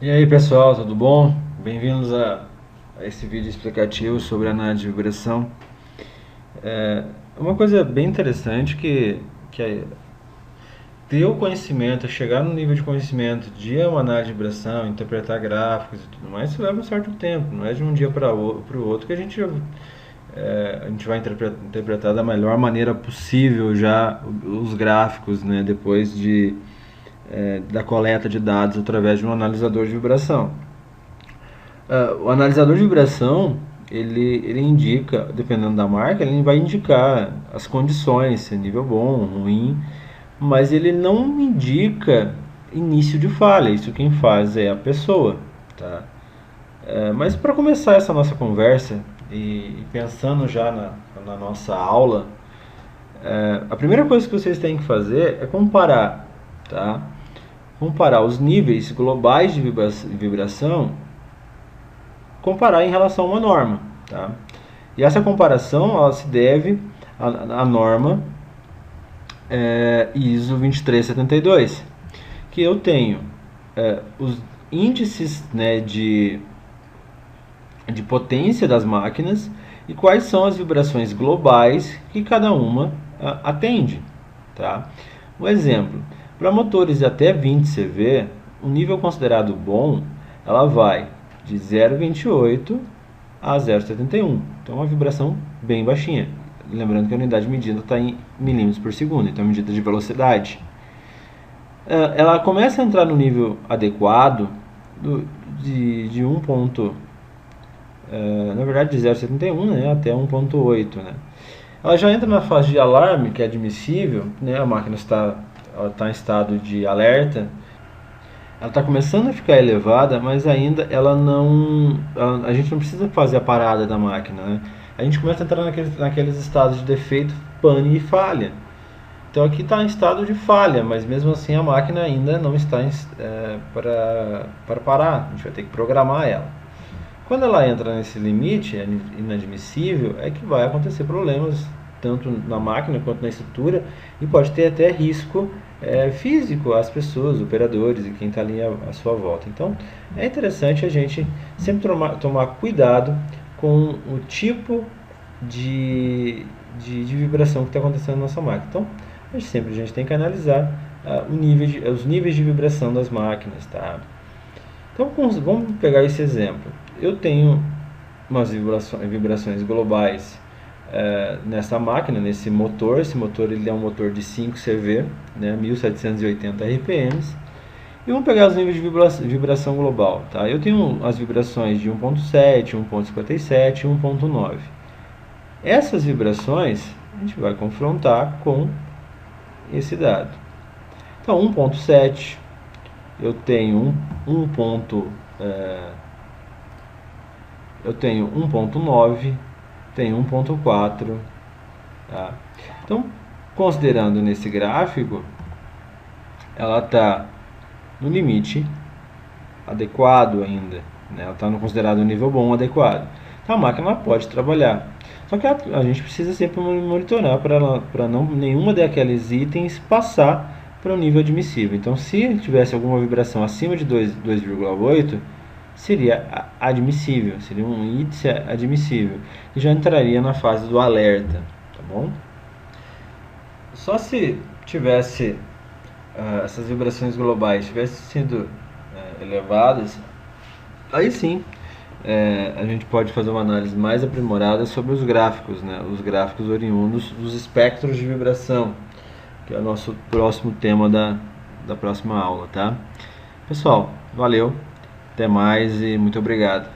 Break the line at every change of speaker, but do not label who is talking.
E aí pessoal, tudo bom? Bem-vindos a esse vídeo explicativo sobre análise de vibração. Uma coisa bem interessante que é ter o conhecimento, chegar no nível de conhecimento de uma análise de vibração, interpretar gráficos e tudo mais, isso leva um certo tempo, não é de um dia para o outro que a gente vai interpretar da melhor maneira possível já os gráficos, né, depois da coleta de dados através de um analisador de vibração. O analisador de vibração, ele indica, dependendo da marca, ele vai indicar as condições, se é nível bom, ruim, mas ele não indica início de falha, isso quem faz é a pessoa, tá? Mas para começar essa nossa conversa e pensando já na nossa aula, a primeira coisa que vocês têm que fazer é comparar, tá? Comparar os níveis globais de vibração, comparar em relação a uma norma, tá? E essa comparação ela se deve à norma ISO 2372, que eu tenho os índices, né, de potência das máquinas e quais são as vibrações globais que cada uma atende, tá? Um exemplo, para motores até 20 CV, um nível considerado bom, ela vai de 0,28 a 0,71. Então, é uma vibração bem baixinha. Lembrando que a unidade medida está em milímetros por segundo, então é medida de velocidade. Ela começa a entrar no nível adequado de 1 ponto, na verdade de 0,71, né, até 1,8, né. Ela já entra na fase de alarme, que é admissível, né, a máquina está em estado de alerta. Ela está começando a ficar elevada, mas ainda a gente não precisa fazer a parada da máquina, né? A gente começa a entrar naqueles estados de defeito, pane e falha. Então aqui está em estado de falha, mas mesmo assim a máquina ainda não está para parar. A gente vai ter que programar ela. Quando ela entra nesse limite inadmissível, é que vai acontecer problemas tanto na máquina quanto na estrutura e pode ter até risco físico às pessoas, operadores e quem está ali à sua volta. Então é interessante a gente sempre tomar cuidado com o tipo de vibração que está acontecendo na nossa máquina. Então a gente tem que analisar os níveis de vibração das máquinas, tá? Então vamos pegar esse exemplo. Eu tenho umas vibrações globais nessa máquina, nesse motor. Esse motor ele é um motor de 5 CV, né, 1780 RPMs. E vamos pegar os níveis de vibração global, tá? Eu tenho as vibrações de 1.7, 1.57 e 1.9. Essas vibrações a gente vai confrontar com esse dado. Então 1.7 eu tenho 1.9, tenho 1.4, tá? Então, considerando nesse gráfico, ela está no limite adequado ainda, né? Ela está considerado um nível bom, adequado. Então a máquina pode trabalhar. Só que a gente precisa sempre monitorar para não nenhuma daqueles itens passar para o nível admissível. Então, se tivesse alguma vibração acima de 2,8, seria admissível, seria um índice admissível, e já entraria na fase do alerta, tá bom? Só se tivesse essas vibrações globais tivessem sido elevadas, aí sim a gente pode fazer uma análise mais aprimorada sobre os gráficos, né? Os gráficos oriundos dos espectros de vibração, que é o nosso próximo tema da próxima aula, tá? Pessoal, valeu, até mais e muito obrigado.